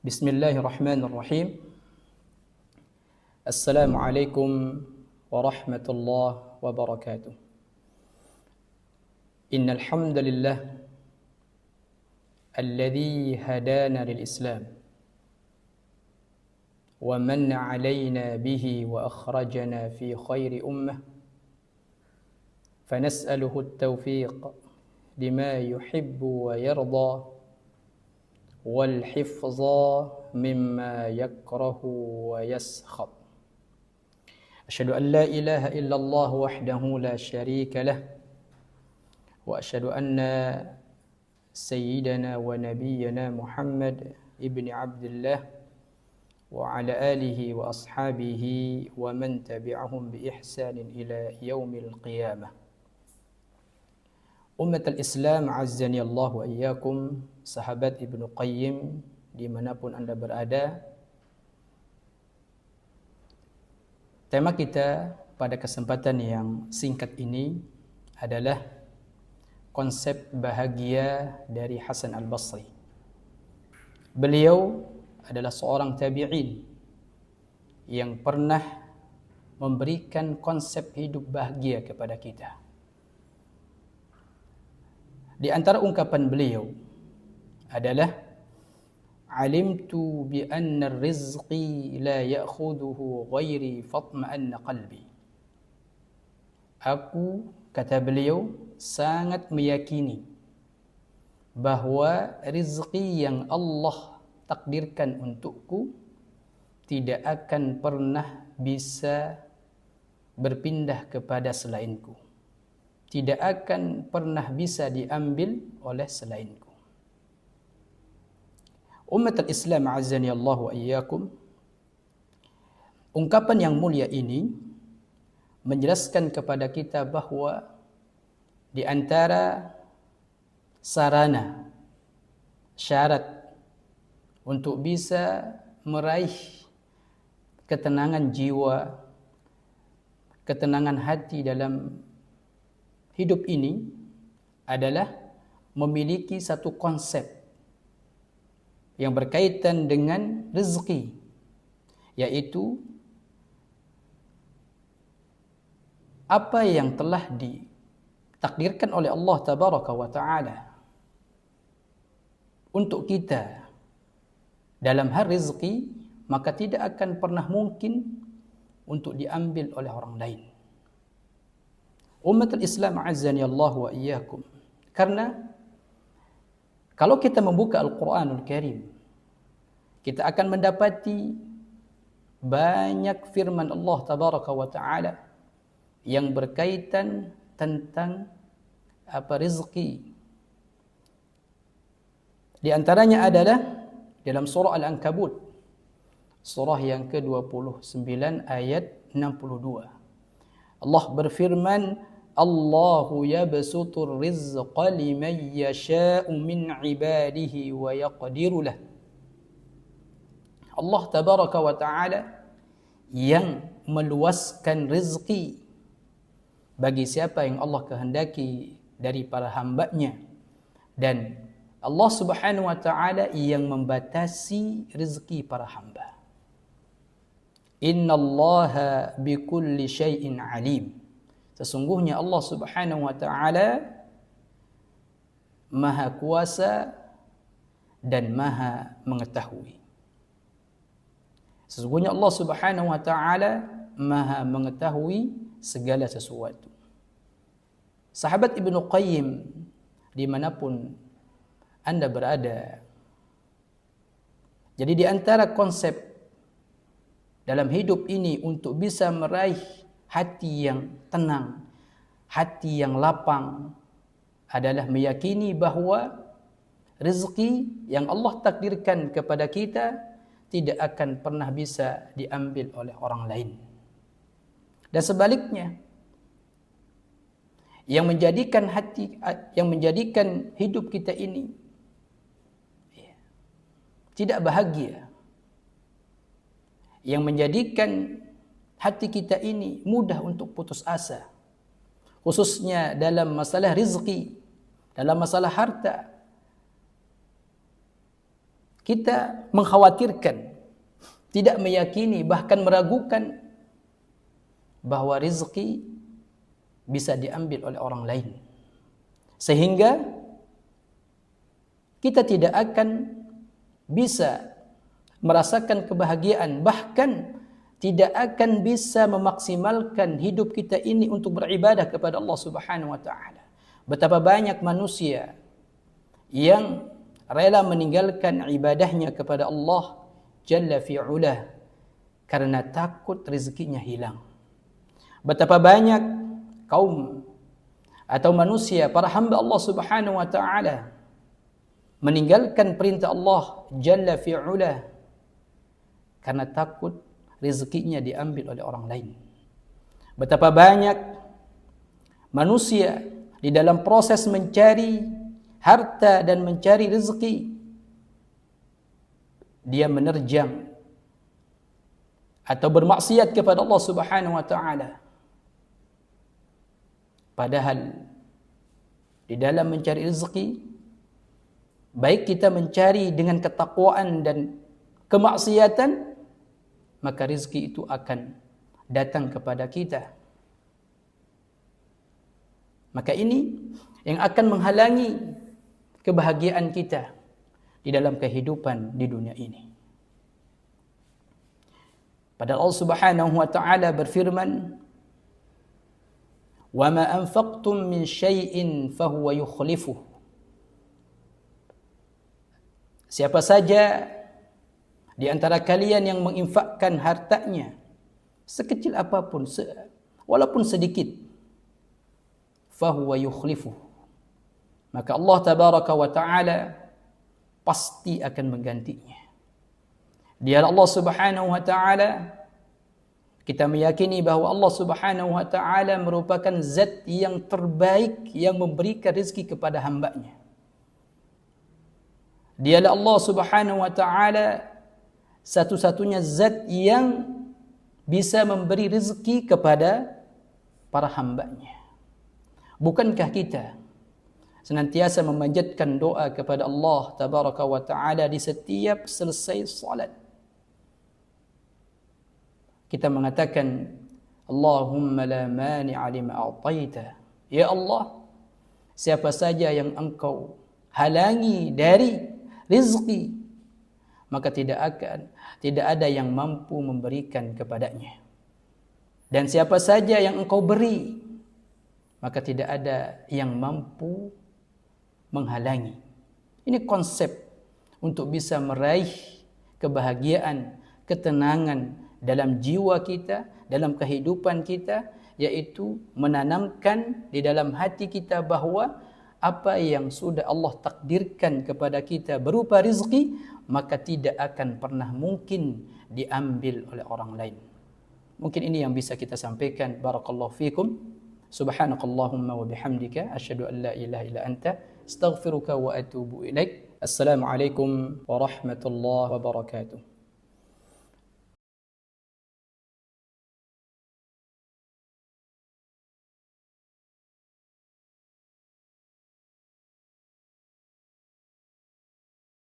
Bismillahirrahmanirrahim. Assalamualaikum warahmatullahi wabarakatuh. Innal hamdalillah alladhi hadana lil Islam wa manna 'alaina bihi wa akhrajana fi khairi ummah. Fanas'aluhu at-tawfiq lima yuhibbu wa yarda والحفظ مما يكره ويسخط. أشهد أن لا إله إلا الله وحده لا شريك له وأشهد أن سيدنا ونبينا محمد ابن عبد الله وعلى آله وأصحابه ومن تبعهم بإحسان إلى يوم القيامة. Umat al-Islam azani Allah wa iyyakum, sahabat Ibnu Qayyim dimanapun anda berada. Tema kita pada kesempatan yang singkat ini adalah konsep bahagia dari Hasan al-Basri. Beliau adalah seorang tabi'in yang pernah memberikan konsep hidup bahagia kepada kita. Di antara ungkapan beliau adalah alimtu bi anna ar-rizqi la ya'khudhuhu ghairi fatma'anna qalbi. Aku, kata beliau, sangat meyakini bahawa rezeki yang Allah takdirkan untukku tidak akan pernah bisa berpindah kepada selainku, tidak akan pernah bisa diambil oleh selainku. Umat al-Islam azani Allah wa iyyakum, ungkapan yang mulia ini menjelaskan kepada kita bahawa di antara sarana, syarat untuk bisa meraih ketenangan jiwa, ketenangan hati dalam hidup ini adalah memiliki satu konsep yang berkaitan dengan rezeki, yaitu apa yang telah ditakdirkan oleh Allah tabaraka wa ta'ala untuk kita dalam hal rezeki, maka tidak akan pernah mungkin untuk diambil oleh orang lain. Umat al-Islam azani Allah wa iyyakum, karena kalau kita membuka Al-Quranul Karim, kita akan mendapati banyak firman Allah tabaraka wa ta'ala yang berkaitan tentang rezeki. Di antaranya adalah dalam surah Al-Ankabut, surah yang ke-29 ayat 62. Allah berfirman, Allahu yabsutur rizqa liman yasha'u min ibadihi wa yaqdiru lah. Allah tabaraka wa ta'ala yang meluaskan rezeki bagi siapa yang Allah kehendaki dari para hambanya, dan Allah subhanahu wa ta'ala yang membatasi rezeki para hamba. Innallaha bikulli syai'in alim. Sesungguhnya Allah subhanahu wa ta'ala maha kuasa dan maha mengetahui. Sesungguhnya Allah subhanahu wa ta'ala maha mengetahui segala sesuatu. Sahabat Ibnu Qayyim dimanapun anda berada, jadi di antara konsep dalam hidup ini untuk bisa meraih hati yang tenang, hati yang lapang, adalah meyakini bahawa rezeki yang Allah takdirkan kepada kita tidak akan pernah bisa diambil oleh orang lain. Dan sebaliknya, yang menjadikan hidup kita ini tidak bahagia, yang menjadikan hati kita ini mudah untuk putus asa, khususnya dalam masalah rezeki, dalam masalah harta, kita mengkhawatirkan, tidak meyakini, bahkan meragukan bahwa rezeki bisa diambil oleh orang lain. Sehingga kita tidak akan bisa merasakan kebahagiaan, bahkan tidak akan bisa memaksimalkan hidup kita ini untuk beribadah kepada Allah Subhanahu wa taala. Betapa banyak manusia yang rela meninggalkan ibadahnya kepada Allah Jalla fi'ulah karena takut rezekinya hilang. Betapa banyak kaum atau manusia, para hamba Allah Subhanahu wa taala meninggalkan perintah Allah Jalla fi'ulah karena takut rezekinya diambil oleh orang lain. Betapa banyak manusia di dalam proses mencari harta dan mencari rezeki, dia menerjang atau bermaksiat kepada Allah Subhanahu wa taala. Padahal di dalam mencari rezeki, baik kita mencari dengan ketakwaan dan kemaksiatan, maka rezeki itu akan datang kepada kita. Maka ini yang akan menghalangi kebahagiaan kita di dalam kehidupan di dunia ini. Padahal Allah Subhanahu wa taala berfirman, "Wa ma anfaqtum min syai'in fahuwa yukhlifuh." Siapa saja di antara kalian yang menginfakkan hartanya sekecil apapun, walaupun sedikit, fahuwa yukhlifuh, maka Allah tabaraka wa taala pasti akan menggantinya. Dia Allah Subhanahu wa taala, kita meyakini bahwa Allah Subhanahu wa taala merupakan zat yang terbaik yang memberikan rezeki kepada hamba-Nya. Dialah Allah Subhanahu wa taala satu-satunya zat yang bisa memberi rezeki kepada para hamba-Nya. Bukankah kita senantiasa memanjatkan doa kepada Allah tabaraka wa taala di setiap selesai salat? Kita mengatakan, Allahumma la mani'a lima a'taita. Ya Allah, siapa saja yang Engkau halangi dari rezeki, maka tidak ada yang mampu memberikan kepadanya. Dan siapa saja yang Engkau beri, maka tidak ada yang mampu menghalangi. Ini konsep untuk bisa meraih kebahagiaan, ketenangan dalam jiwa kita, dalam kehidupan kita, yaitu menanamkan di dalam hati kita bahwa apa yang sudah Allah takdirkan kepada kita berupa rezeki, maka tidak akan pernah mungkin diambil oleh orang lain. Mungkin ini yang bisa kita sampaikan. Barakallahu fikum. Subhanakallahumma wa bihamdika asyhadu an la ilaha illa anta astaghfiruka wa atubu ilaik. Assalamualaikum warahmatullahi wabarakatuh.